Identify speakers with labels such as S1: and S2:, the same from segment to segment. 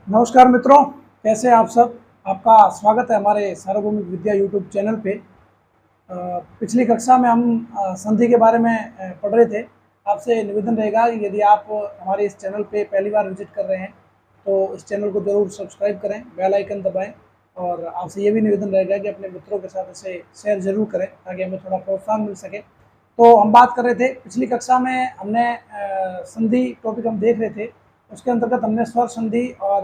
S1: नमस्कार मित्रों, कैसे हैं आप सब। आपका स्वागत है हमारे सार्वभौमिक विद्या यूट्यूब चैनल पे। पिछली कक्षा में हम संधि के बारे में पढ़ रहे थे। आपसे निवेदन रहेगा कि यदि आप हमारे इस चैनल पे पहली बार विजिट कर रहे हैं तो इस चैनल को ज़रूर सब्सक्राइब करें, बेल आइकन दबाएं और आपसे ये भी निवेदन रहेगा कि अपने मित्रों के साथ इसे शेयर जरूर करें ताकि हमें थोड़ा प्रोत्साहन मिल सके। तो हम बात कर रहे थे, पिछली कक्षा में हमने संधि टॉपिक हम देख रहे थे। उसके अंतर्गत हमने स्वर संधि और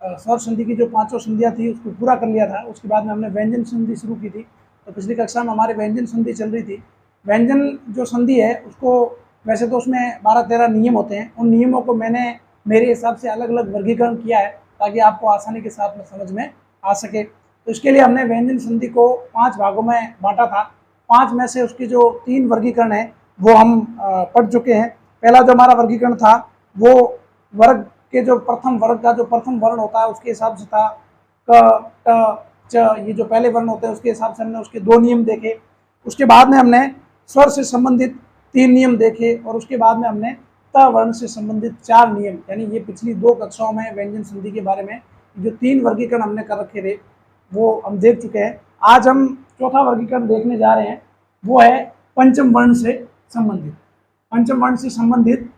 S1: स्वर संधि की जो पांचों संधियाँ थी उसको पूरा कर लिया था। उसके बाद में हमने व्यंजन संधि शुरू की थी। तो पिछली कक्षा में हमारे व्यंजन संधि चल रही थी। व्यंजन जो संधि है उसको वैसे तो उसमें 12-13 नियम होते हैं। उन नियमों को मैंने मेरे हिसाब से अलग अलग वर्गीकरण किया है ताकि आपको आसानी के साथ में समझ में आ सके। तो इसके लिए हमने व्यंजन संधि को 5 भागों में बांटा था। 5 में से उसकी जो 3 वर्गीकरण है वो हम पढ़ चुके हैं। पहला जो हमारा वर्गीकरण था वो वर्ग के जो प्रथम वर्ग का जो प्रथम वर्ण होता है उसके हिसाब से था। क, ट, च, ये जो पहले वर्ण होते हैं उसके हिसाब से हमने उसके 2 नियम देखे। उसके बाद में हमने स्वर से संबंधित 3 नियम देखे और उसके बाद में हमने त वर्ण से संबंधित 4 नियम, यानी ये पिछली 2 कक्षाओं में व्यंजन संधि के बारे में जो 3 वर्गीकरण हमने कर रखे थे वो हम देख चुके हैं। आज हम चौथा वर्गीकरण देखने जा रहे हैं, वो है पंचम वर्ण से संबंधित। पंचम वर्ण से संबंधित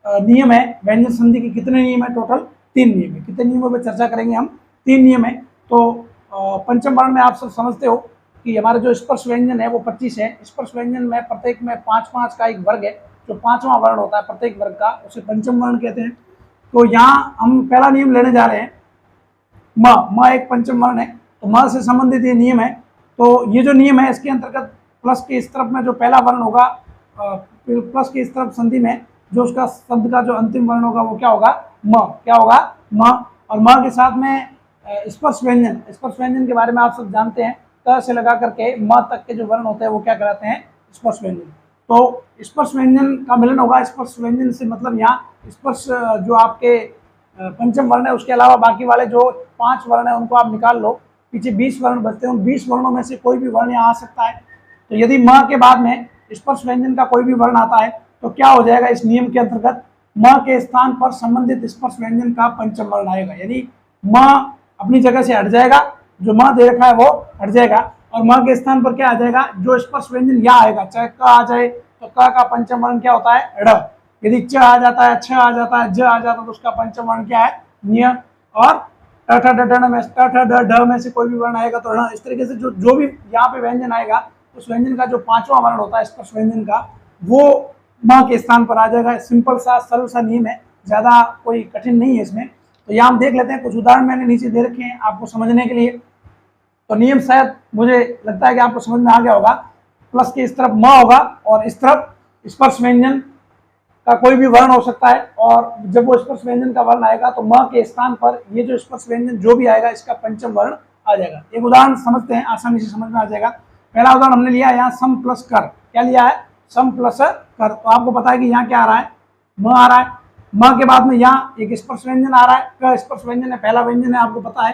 S1: नियम है व्यंजन संधि की। कितने नियम है? टोटल 3 नियम है। कितने नियमों पर चर्चा करेंगे हम? 3 नियम है। तो पंचम वर्ण में आप सब समझते हो कि हमारे जो स्पर्श व्यंजन है वो 25 है। स्पर्श व्यंजन में प्रत्येक में 5-5 का एक वर्ग है। जो 5वां वर्ण होता है प्रत्येक वर्ग का उसे पंचम वर्ण कहते हैं। तो यहाँ हम पहला नियम लेने जा रहे हैं म एक पंचम वर्ण है। तो म से संबंधित ये नियम है। तो ये जो नियम है इसके अंतर्गत प्लस के इस तरफ में जो पहला वर्ण होगा, प्लस के इस तरफ संधि में जो उसका शब्द का जो अंतिम वर्ण होगा वो क्या होगा? म। क्या होगा? म। और म के साथ में स्पर्श व्यंजन, स्पर्श व्यंजन के बारे में आप सब जानते हैं। त से लगा करके म तक के जो वर्ण होते हैं वो क्या कहलाते हैं? स्पर्श व्यंजन। तो स्पर्श व्यंजन का मिलन होगा। स्पर्श व्यंजन से मतलब यहाँ स्पर्श जो आपके पंचम वर्ण है उसके अलावा बाकी वाले जो 5 वर्ण है उनको आप निकाल लो। पीछे 20 वर्ण बचते हैं। उन 20 वर्णों में से कोई भी वर्ण यहाँ आ सकता है। तो यदि म के बाद में स्पर्श व्यंजन का कोई भी वर्ण आता है तो क्या हो जाएगा? इस नियम के अंतर्गत म के स्थान पर संबंधित स्पर्श व्यंजन का पंचम वर्ण आएगा। यानी म अपनी जगह से हट जाएगा, जो म दे रखा है वो हट जाएगा और म के स्थान पर क्या आ जाएगा? जो स्पर्श व्यंजन यहाँ आएगा, चाहे क आ जाए तो क का पंचम वर्ण क्या होता है? ड़। यदि च आ जाता है, छ आ जाता है, ज आ जाता है तो उसका पंचम वर्ण क्या है? ञ। और ट ठ ड ढ में ट ठ ड ढ में से कोई भी वर्ण आएगा तो ण। इस तरीके से जो भी यहाँ पे व्यंजन आएगा उस व्यंजन का जो 5वां वर्ण होता है स्पर्श व्यंजन का वो म के स्थान पर आ जाएगा। सिंपल सा सरल सा नियम है, ज्यादा कोई कठिन नहीं है इसमें। तो यहाँ हम देख लेते हैं, कुछ उदाहरण मैंने नीचे दे रखे हैं आपको समझने के लिए। तो नियम शायद मुझे लगता है कि आपको समझ में आ गया होगा। प्लस के इस तरफ म होगा और इस तरफ स्पर्श व्यंजन का कोई भी वर्ण हो सकता है और जब वो स्पर्श व्यंजन का वर्ण आएगा तो म के स्थान पर ये जो स्पर्श व्यंजन जो भी आएगा इसका पंचम वर्ण आ जाएगा। एक उदाहरण समझते हैं, आसानी से समझ में आ जाएगा। पहला उदाहरण हमने लिया यहाँ सम प्लस कर। क्या लिया है? सम प्लस कर। तो आपको पता है कि यहाँ क्या आ रहा है? म आ रहा है। म के बाद में यहाँ एक स्पर्श व्यंजन आ रहा है, क स्पर्श व्यंजन है, पहला व्यंजन है, आपको पता है।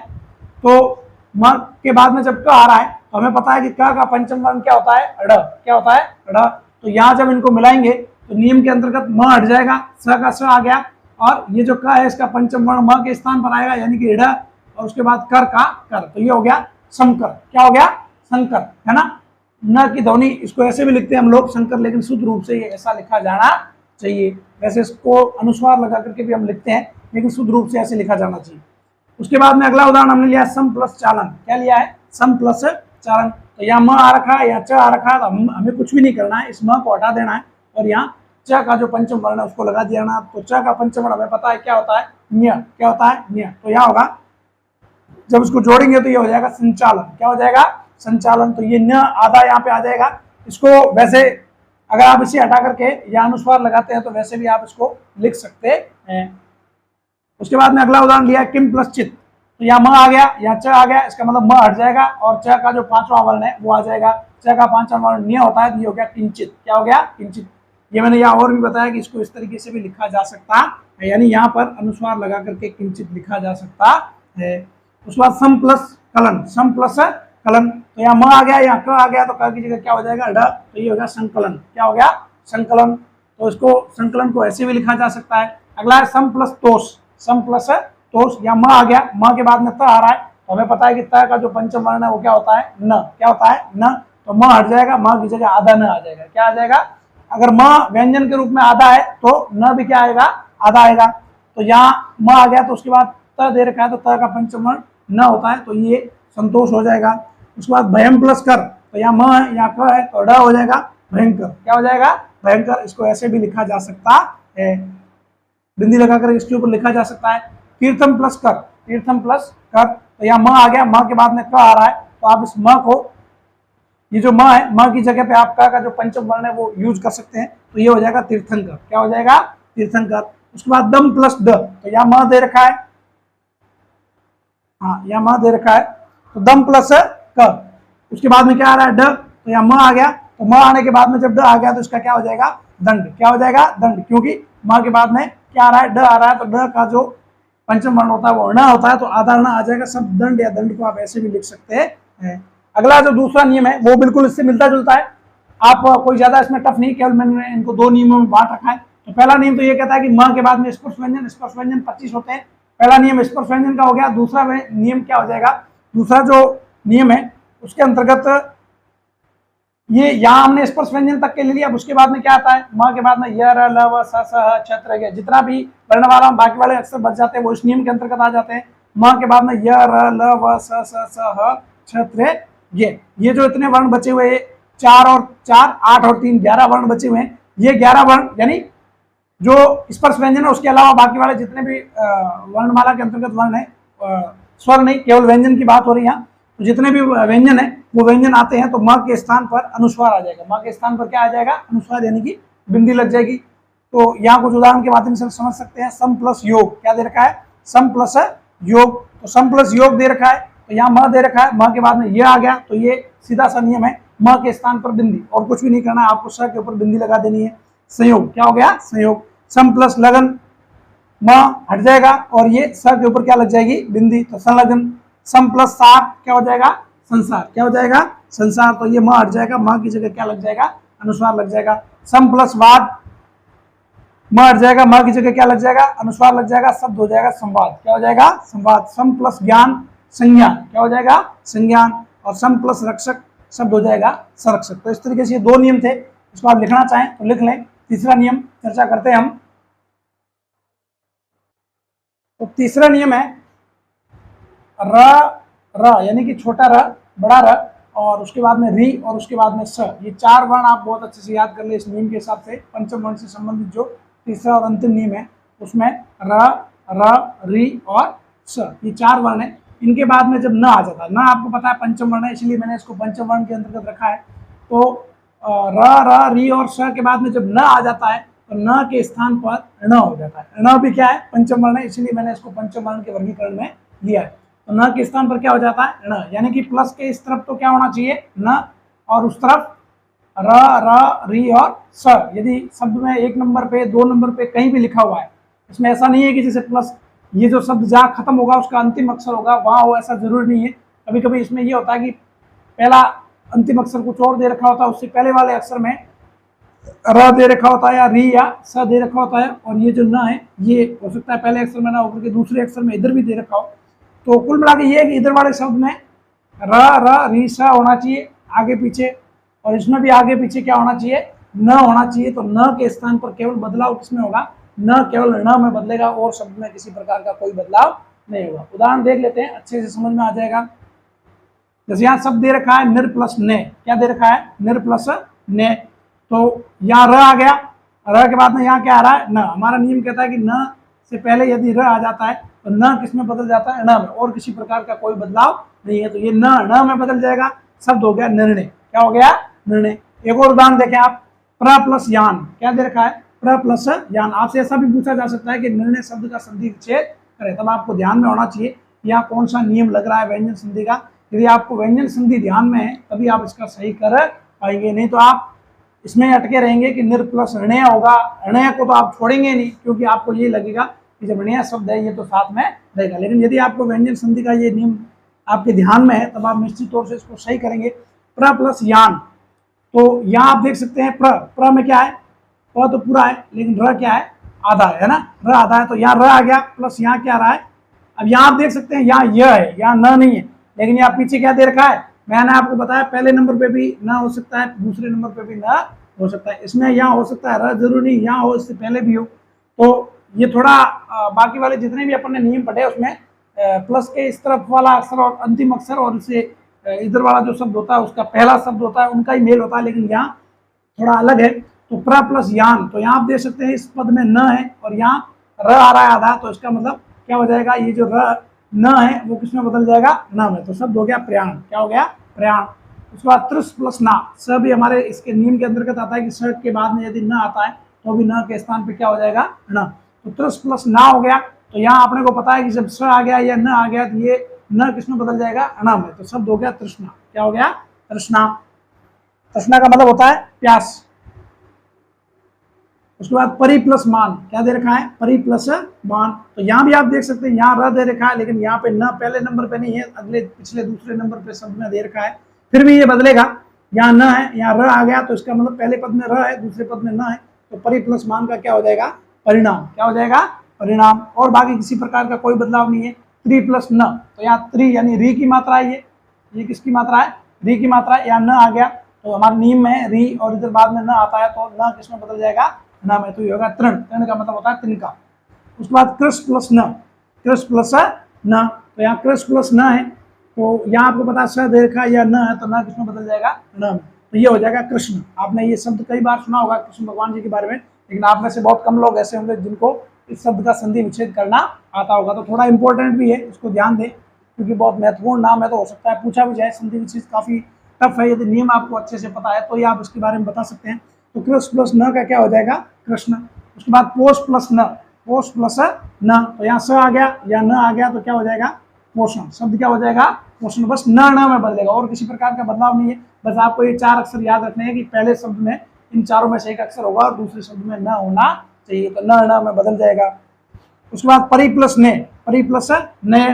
S1: तो म के बाद में जब क आ रहा है तो हमें पता है कि क का पंचम वर्ण क्या होता है? ड़। क्या होता है? ड़। तो यहाँ जब इनको मिलाएंगे तो नियम के अंतर्गत म हट जाएगा, स का स आ गया और ये जो क है इसका पंचम वर्ण म के स्थान पर आएगा यानी कि ड़ और उसके बाद कर का कर। तो ये हो गया संकर। क्या हो गया? संकर, है ना। न की ध्वनि, इसको ऐसे भी लिखते हैं हम लोग संकर, लेकिन शुद्ध रूप से ये ऐसा लिखा जाना चाहिए। वैसे इसको अनुस्वार लगा करके भी हम लिखते हैं लेकिन शुद्ध रूप से ऐसे लिखा जाना चाहिए। उसके बाद में अगला उदाहरण हमने लिया सम प्लस चालन। क्या लिया है? सम प्लस चालन। तो यहाँ म आ रखा है, यहाँ च आ रखा है, तो हमें कुछ भी नहीं करना है, इस म को हटा देना है और यहाँ च का जो पंचम वर्ण है उसको लगा दिया ना। तो च का पंचम वर्ण हमें पता है क्या होता है? ञ। क्या होता है? ञ। तो यहाँ होगा, जब इसको जोड़ेंगे तो ये हो जाएगा संचालन। क्या हो जाएगा? संचालन। तो ये न आधा यहाँ पे आ जाएगा। इसको वैसे अगर आप इसे हटा करके या अनुस्वार लगाते हैं तो वैसे भी आप इसको लिख सकते हैं। उसके बाद में अगला उदाहरण लिया किम प्लस चित। तो यहाँ म आ गया, यहाँ च आ गया, इसका मतलब म हट जाएगा और च का जो 5वां वर्ण है वो आ जाएगा। च का 5वां वर्ण न्य होता है तो ये हो गया किंचित। क्या हो गया? किंचित। ये मैंने यहाँ और भी बताया कि इसको इस तरीके से भी लिखा जा सकता है, यानी यहाँ पर अनुस्वार लगा करके किंचित लिखा जा सकता है। उसके बाद सम प्लस कलन। सम प्लस कलन। तो यहाँ म आ गया, यहाँ क आ गया, तो क की जगह क्या हो जाएगा? ड। तो ये हो गया संकलन। क्या हो गया? संकलन। तो इसको संकलन को ऐसे भी लिखा जा सकता है। अगला है सम प्लस तोष। सम प्लस तो यहाँ म आ गया, म के बाद में त आ रहा है, तो हमें पता है कि त का जो पंचम वर्ण है वो क्या होता है, न। क्या होता है, न। तो म हट जाएगा, म की जगह आधा न आ जाएगा। क्या आ जाएगा, अगर म व्यंजन के रूप में आधा है तो न भी क्या आएगा, आधा आएगा। तो यहाँ म आ गया, तो उसके बाद त दे रखा है, तो त का पंचम वर्ण न होता है, तो ये संतोष हो जाएगा। उसके बाद भयम प्लस कर, तो यहाँ म है, यहाँ क है, तो ड हो जाएगा भयंकर। क्या हो जाएगा, भयंकर। इसको ऐसे भी लिखा जा सकता है, बिंदी लगाकर इसके ऊपर लिखा जा सकता है। तीर्थम प्लस कर, तीर्थम प्लस कर, तो यहाँ म आ गया, म के बाद में क आ रहा है, तो आप इस म को, ये जो म है, म की जगह पे आप का जो पंचम वर्ण है वो यूज कर सकते हैं, तो ये हो जाएगा तीर्थंकर। क्या हो जाएगा, तीर्थंकर। उसके बाद दम प्लस ड, तो यहाँ म दे रखा है, हाँ यहाँ म दे रखा है, तो दम प्लस क। उसके बाद में क्या आ रहा है, ड, तो यहाँ म आ गया, तो म आने के बाद में जब ड आ गया तो इसका क्या हो जाएगा, दंड। क्या हो जाएगा, दंड, क्योंकि म के बाद में क्या आ रहा है, ड आ रहा है, तो ड का जो पंचम वर्ण होता है वो अणा होता है, तो आधा अणा आ जाएगा। सब दंड या दंड को आप ऐसे भी लिख सकते हैं। अगला जो दूसरा नियम है वो बिल्कुल इससे मिलता जुलता है, आप कोई ज्यादा इसमें टफ नहीं, केवल मैंने इनको दो नियमों में बांट रखा है। तो पहला नियम तो ये कहता है कि म के बाद में स्पर्श व्यंजन, स्पर्श व्यंजन 25 होते हैं। पहला नियम स्पर्श व्यंजन का हो गया। दूसरा नियम क्या हो जाएगा, दूसरा जो नियम है उसके अंतर्गत ये यहाँ हमने स्पर्श व्यंजन तक के ले लिया। अब उसके बाद में क्या आता है, म के बाद में य र ल व स स ह छ त्र ग, जितना भी वर्ण वाला बाकी वाले अक्षर बच जाते हैं वो इस नियम के अंतर्गत आ जाते हैं। म के बाद में य र ल व स स ह छ त्र ग, ये जो इतने वर्ण बचे हुए, 4 और 4 8 और 3 11 वर्ण बचे हुए हैं। ये 11 वर्ण यानी जो स्पर्श व्यंजन है उसके अलावा बाकी वाले जितने भी वर्णमाला के अंतर्गत वर्ण है, स्वर नहीं, केवल व्यंजन की बात हो रही है यहाँ, तो जितने भी व्यंजन है वो व्यंजन आते हैं तो म के स्थान पर अनुस्वार आ जाएगा। म के स्थान पर क्या आ जाएगा, अनुस्वार, यानी कि बिंदी लग जाएगी। तो यहाँ कुछ उदाहरण के माध्यम से समझ सकते हैं। सम प्लस योग, क्या दे रखा है, सम प्लस योग, तो सम प्लस योग दे रखा है, तो यहाँ म दे रखा है, म के बाद में ये आ गया, तो ये सीधा सा नियम है, म के स्थान पर बिंदी, और कुछ भी नहीं करना है आपको, स के ऊपर बिंदी लगा देनी है। संयोग, क्या हो गया, संयोग। सम प्लस लगन, म हट जाएगा और ये स के ऊपर क्या लग जाएगी, बिंदी, तो संलग्न। सम प्लस सार क्या हो जाएगा, संसार। क्या हो जाएगा, संसार, तो ये म हट जाएगा, म की जगह क्या लग जाएगा, अनुस्वार लग जाएगा। सम प्लस वाद, म हट जाएगा, म की जगह क्या लग जाएगा, अनुस्वार लग जाएगा, शब्द हो जाएगा संवाद। क्या हो जाएगा, संवाद। सम प्लस ज्ञान, संज्ञान, क्या हो जाएगा, संज्ञान। और सम प्लस रक्षक, शब्द हो जाएगा संरक्षक। तो इस तरीके से ये दो नियम थे, इसको आप लिखना चाहें तो लिख लें। तीसरा नियम चर्चा करते हैं हम। तो तीसरा नियम है र, र यानी कि छोटा र, बड़ा र, और उसके बाद में री, और उसके बाद में स। ये 4 वर्ण आप बहुत अच्छे से याद कर ले इस नियम के हिसाब से। पंचम वर्ण से संबंधित जो तीसरा और अंतिम नियम है उसमें र, र, री और स, ये 4 वर्ण है। इनके बाद में जब न आ जाता है, न आपको पता है पंचम वर्ण है, इसलिए मैंने इसको पंचम वर्ण के अंतर्गत रखा है। तो र, र, री और स के बाद में जब न आ जाता है तो न के स्थान पर ण हो जाता है। ण भी क्या है, पंचम वर्ण है, इसलिए मैंने इसको पंचम वर्ण के वर्गीकरण में लिया है। तो न के स्थान पर क्या हो जाता है, ण, यानी कि प्लस के इस तरफ तो क्या होना चाहिए, न, और उस तरफ र, र, री और स। यदि शब्द में 1 नंबर पे, 2 नंबर पे कहीं भी लिखा हुआ है, इसमें ऐसा नहीं है कि जैसे प्लस ये जो शब्द जहाँ खत्म होगा उसका अंतिम अक्षर होगा वहां हो, ऐसा जरूरी नहीं है। कभी कभी इसमें ये होता है कि पहला अंतिम अक्षर कुछ और दे रखा होता है, उससे पहले वाले अक्षर में र दे रखा होता है या री या स दे रखा होता है, और ये जो न है ये हो सकता है पहले अक्षर में ना होकर के दूसरे अक्षर में इधर भी दे रखा हो। तो कुल मिला के ये है कि इधर वाले शब्द में र, र, री, स होना चाहिए आगे पीछे, और इसमें भी आगे पीछे क्या होना चाहिए, न होना चाहिए। तो न के स्थान पर केवल बदलाव किसमें होगा, न केवल न में बदलेगा, और शब्द में किसी प्रकार का कोई बदलाव नहीं होगा। उदाहरण देख लेते हैं, अच्छे से समझ में आ जाएगा। जैसे यहाँ शब्द दे रखा है निर प्लस ने, क्या दे रखा है, निर प्लस ने, तो यहाँ र आ गया, र के बाद में यहाँ क्या आ रहा है, न। हमारा नियम कहता है कि न से पहले यदि र आ जाता है तो न किस में बदल जाता है, न में, और किसी प्रकार का कोई बदलाव नहीं है। तो ये न में बदल जाएगा, शब्द हो गया निर्णय। क्या हो गया, निर्णय। एक और उदाहरण देखें आप, प्र प्लस यान, क्या दे रखा है, प्र प्लस यान। आपसे ऐसा भी पूछा जा सकता है कि निर्णय शब्द का संधि विच्छेद करें, तब आपको ध्यान में होना चाहिए यहाँ कौन सा नियम लग रहा है व्यंजन संधि का। यदि आपको व्यंजन संधि ध्यान में है तभी आप इसका सही कर पाएंगे, नहीं तो आप इसमें अटके रहेंगे कि निर प्लस ऋणय होगा। ऋणय को तो आप छोड़ेंगे नहीं, क्योंकि आपको ये लगेगा कि जब ऋणय शब्द है ये तो साथ में रहेगा। लेकिन यदि आपको व्यंजन संधि का ये नियम आपके ध्यान में है तब आप निश्चित तौर से इसको सही करेंगे। प्र प्लस यान, तो यहाँ आप देख सकते हैं प्र में क्या है, प तो पूरा है, लेकिन र क्या है, आधा है ना, र आधा है। तो यहाँ र आ गया, प्लस यहाँ क्या आ रहा है, अब यहाँ आप देख सकते हैं यहाँ य है, यहाँ न नहीं है, लेकिन यहाँ पीछे क्या दे रखा है, मैंने आपको बताया पहले नंबर पे भी न हो सकता है, दूसरे नंबर पे भी न हो सकता है, इसमें यहाँ हो सकता है र जरूरी नहीं यहाँ हो, इससे पहले भी हो। तो ये थोड़ा बाकी वाले जितने भी अपन ने नियम पढ़े उसमें प्लस के इस तरफ वाला अक्षर और अंतिम अक्षर और इसे इधर वाला जो शब्द होता है उसका पहला शब्द होता है, उनका ही मेल होता है, लेकिन यहाँ थोड़ा अलग है। तो प्र प्लस यान, तो यहाँ आप देख सकते हैं इस पद में न है और यहाँ र आ रहा है आधा, तो इसका मतलब क्या हो जाएगा, ये जो र न है वो किसमें बदल जाएगा, न में। तो शब्द हो गया प्रयाण, क्या हो गया, प्रयाण। उसके बाद त्रिस प्लस ना, स भी हमारे इसके नियम के अंतर्गत आता है कि स के बाद में यदि न आता है तो भी न के स्थान पे क्या हो जाएगा, न। तो त्रिस प्लस ना हो गया, तो यहाँ अपने को पता है कि जब स आ गया या न आ गया तो ये न किसमें बदल जाएगा, न में। तो शब्द हो गया तृष्णा, क्या हो गया, तृष्णा। तृष्णा का मतलब होता है प्यास। उसके बाद परि प्लस मान, क्या दे रखा है, परि प्लस मान। तो यहाँ भी आप देख सकते हैं यहाँ र दे रखा है, लेकिन यहाँ पे न पहले नंबर पे नहीं है, अगले पिछले दूसरे नंबर पे शब्द में दे रखा है, फिर भी ये बदलेगा। यहाँ न है, यहाँ र आ गया, तो इसका मतलब पहले पद में र है, दूसरे पद में न है, तो परि प्लस मान का क्या हो जाएगा, परिणाम, क्या हो जाएगा, परिणाम। और बाकी किसी प्रकार का कोई बदलाव नहीं है। त्रि प्लस न, तो यहाँ त्रि यानी री की मात्रा है, ये किसकी मात्रा है, री की मात्रा है। यहाँ न आ गया तो हमारे नियम में री और इधर बाद में न आता है, तो न किसमें बदल जाएगा, न में। तो ये होगा तृण, तृण का मतलब होता है तिनका। उसके बाद कृष प्लस न, कृष प्लस न, तो यहाँ कृष प्लस न है, तो यहाँ आपको पता स दे रखा या न है, तो न किसमें बदल जाएगा, न में। तो ये हो जाएगा कृष्ण। आपने ये शब्द कई बार सुना होगा कृष्ण भगवान जी के बारे में, लेकिन आप में से बहुत कम लोग ऐसे होंगे जिनको इस शब्द का संधि विच्छेद करना आता होगा। तो थोड़ा इंपॉर्टेंट भी है, इसको ध्यान दें, क्योंकि बहुत महत्वपूर्ण नाम है, तो हो सकता है पूछा भी जाए। संधि विच्छेद काफी टफ है, यदि नियम आपको अच्छे से पता है तो ये आप इसके बारे में बता सकते हैं। तो कृष प्लस न का क्या हो जाएगा, कृष्ण। उसके बाद पोष प्लस न, पोष प्लस न, तो यहाँ स आ गया या न आ गया तो क्या हो जाएगा, पोषण। शब्द क्या हो जाएगा, पोषण। बस न में बदलेगा, और किसी प्रकार का बदलाव नहीं है। बस आपको ये चार अक्षर याद रखने हैं कि पहले शब्द में इन चारों में से एक अक्षर होगा और दूसरे शब्द में न होना चाहिए, तो न में बदल जाएगा। उसके बाद परि प्लस ने, परि प्लस ने,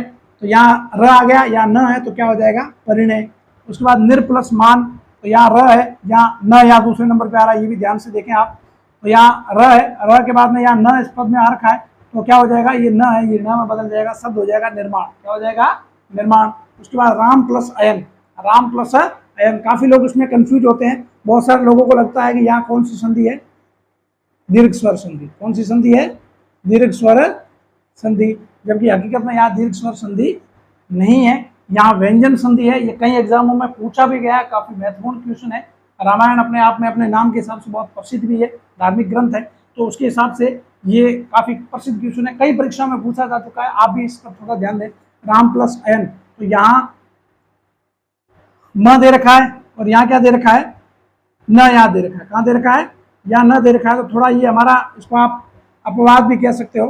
S1: तो यहाँ र आ गया या न है तो क्या हो जाएगा, परिणय। उसके बाद निर प्लस मान, तो यहाँ र है, यहाँ न यहाँ दूसरे नंबर पे आ रहा है, ये भी ध्यान से देखें आप। तो यहाँ र है, र के बाद में यहाँ न इस पद में आ रखा है, तो क्या हो जाएगा, ये न है, ये न में बदल जाएगा, शब्द हो जाएगा निर्माण, क्या हो जाएगा, निर्माण। उसके बाद राम प्लस अयन, राम प्लस अयन, काफी लोग इसमें कंफ्यूज होते हैं। बहुत सारे लोगों को लगता है कि यहाँ कौन सी संधि है, दीर्घ स्वर संधि। कौन सी संधि है, दीर्घ स्वर संधि, जबकि हकीकत में यहाँ दीर्घ स्वर संधि नहीं है, यहाँ व्यंजन संधि है। ये कई एग्जामों में पूछा भी गया है, काफी महत्वपूर्ण क्वेश्चन है। रामायण अपने आप में अपने नाम के हिसाब से बहुत प्रसिद्ध भी है, धार्मिक ग्रंथ है, तो उसके हिसाब से ये काफी प्रसिद्ध क्वेश्चन है, कई परीक्षा में पूछा जा चुका है। आप भी इस पर थोड़ा ध्यान दें। राम प्लस अयन, तो यहाँ म दे रखा है और यहाँ क्या दे रखा है, न यहाँ दे रखा है। कहाँ दे रखा है, यहाँ न दे रखा है, तो थोड़ा ये हमारा, इसको आप अपवाद भी कह सकते हो,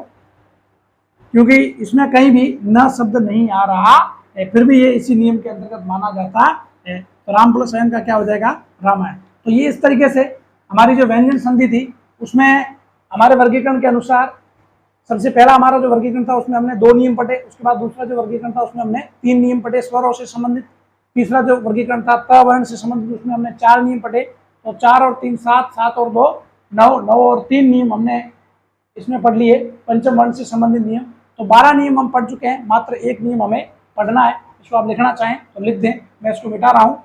S1: क्योंकि इसमें कहीं भी न शब्द नहीं आ रहा है, फिर भी ये इसी नियम के अंतर्गत माना जाता है। तो राम प्लस अयन का क्या हो जाएगा, रामायण। तो ये इस तरीके से हमारी जो व्यंजन संधि थी उसमें हमारे वर्गीकरण के अनुसार सबसे पहला हमारा जो वर्गीकरण था उसमें हमने 2 नियम पढ़े। उसके बाद दूसरा जो वर्गीकरण था उसमें हमने 3 नियम पढ़े स्वरों से संबंधित। तीसरा जो वर्गीकरण था त वर्ण से संबंधित, उसमें हमने 4 नियम पढ़े। तो 4 और 3 7, 7 और 2 9, 9 और 3 नियम हमने इसमें पढ़ लिए, पंचम वर्ण से संबंधित नियम। तो 12 नियम हम पढ़ चुके हैं, मात्र एक नियम हमें पढ़ना है। इसको आप लिखना चाहें तो लिख दें, मैं इसको मिटा रहा हूं।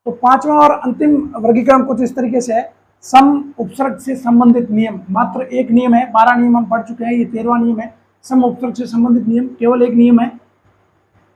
S1: तो 5वां और अंतिम वर्गीकरण कुछ इस तरीके से है, सम उपसर्ग से संबंधित नियम। मात्र एक नियम है, 12 नियम हम पढ़ चुके हैं, ये 13वां नियम है। सम उपसर्ग से संबंधित नियम केवल एक नियम है,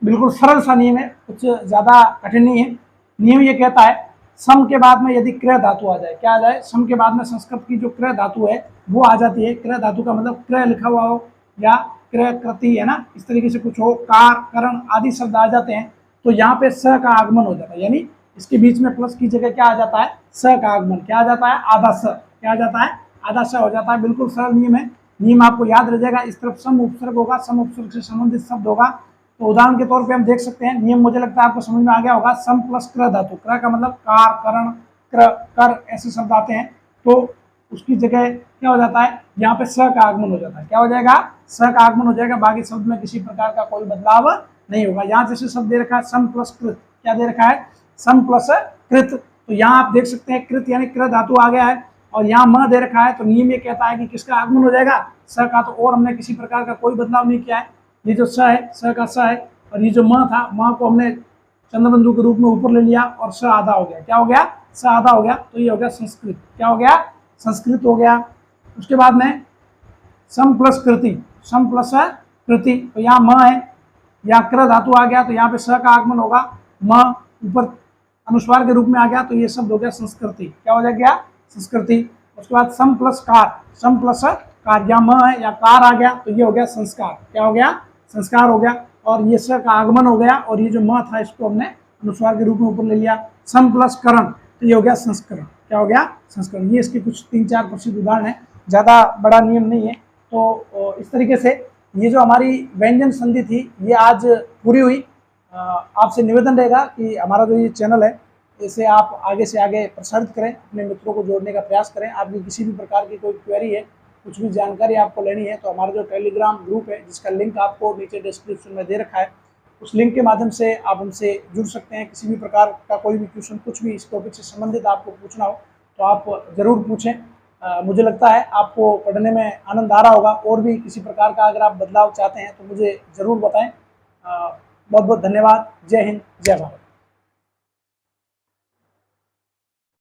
S1: बिल्कुल सरल सा नियम है, कुछ ज्यादा कठिन नहीं है। नियम ये कहता है सम के बाद में यदि क्रय धातु आ जाए, क्या आ जाए, सम के बाद में संस्कृत की जो क्रय धातु है वो आ जाती है। क्रय धातु का मतलब क्रय लिखा हुआ हो या क्रय कृति है ना, इस तरीके से कुछ हो, कार करण आदि शब्द आ जाते हैं, तो यहाँ पे स का आगमन हो जाता है, यानी इसके बीच में प्लस की जगह क्या आ जाता है, स का आगमन। क्या आ जाता है, आधा स, क्या आ जाता है, आधा स हो जाता है। बिल्कुल सरल नियम है, नियम आपको याद रह जाएगा। इस तरफ सम उपसर्ग होगा, सम उपसर्ग से संबंधित शब्द होगा। तो उदाहरण के तौर पे हम देख सकते हैं, नियम मुझे लगता है आपको समझ में आ गया होगा। सम प्लस क्र धातु, क्र का मतलब कार करण क्र कर ऐसे शब्द आते हैं, तो उसकी जगह क्या हो जाता है, यहाँ पे स का आगमन हो जाता है। क्या हो जाएगा, स का आगमन हो जाएगा, बाकी शब्द में किसी प्रकार का कोई बदलाव नहीं होगा। यहाँ जैसे शब्द दे रखा है सम प्लस कृत, क्या दे रखा है, सम प्लस कृत, तो यहाँ आप देख सकते हैं कृत यानी क्र धातु आ गया है, और यहाँ म दे रखा है, तो नियम ये कहता है कि किसका आगमन हो जाएगा, स का। तो और हमने किसी प्रकार का कोई बदलाव नहीं किया है। ये जो स है, स का स है, और ये जो म था, म को हमने चंद्रबिंदु के रूप में ऊपर ले लिया और स आधा हो गया। क्या हो गया, स आधा हो गया। तो ये हो गया संस्कृत। क्या हो गया, संस्कृत हो गया। उसके बाद में सम प्लस कृति, सम प्लस कृति, तो यहाँ म है, यहाँ क्र धातु आ गया, तो यहाँ पे स का आगमन होगा, म ऊपर अनुस्वार के रूप में आ गया, तो ये शब्द हो गया संस्कृति। क्या हो जाएगा, संस्कृति। उसके बाद सम प्लस कार, सम प्लस कार, यहाँ म है या कार आ गया, तो ये हो गया संस्कार। क्या हो गया, संस्कार हो गया। और ये स का आगमन हो गया, और ये जो म था इसको हमने अनुस्वार के रूप में ऊपर ले लिया। सम प्लस करण, तो ये हो गया संस्करण। क्या हो गया, संस्करण। ये इसके कुछ 3-4 प्रसिद्ध उदाहरण है, ज़्यादा बड़ा नियम नहीं है। तो इस तरीके से ये जो हमारी व्यंजन संधि थी ये आज पूरी हुई। आपसे निवेदन रहेगा कि हमारा जो ये चैनल है इसे आप आगे से आगे प्रसारित करें, अपने मित्रों को जोड़ने का प्रयास करें। आपकी किसी भी प्रकार की कोई क्वेरी है, कुछ भी जानकारी आपको लेनी है, तो हमारा जो टेलीग्राम ग्रुप है जिसका लिंक आपको नीचे डिस्क्रिप्शन में दे रखा है, उस लिंक के माध्यम से आप हमसे जुड़ सकते हैं। किसी भी प्रकार का कोई भी क्वेश्चन, कुछ भी इस टॉपिक से संबंधित आपको पूछना हो तो आप ज़रूर पूछें। मुझे लगता है आपको पढ़ने में आनंद आ रहा होगा। और भी किसी प्रकार का अगर आप बदलाव चाहते हैं तो मुझे ज़रूर बताएं। बहुत बहुत धन्यवाद। जय हिंद, जय भारत।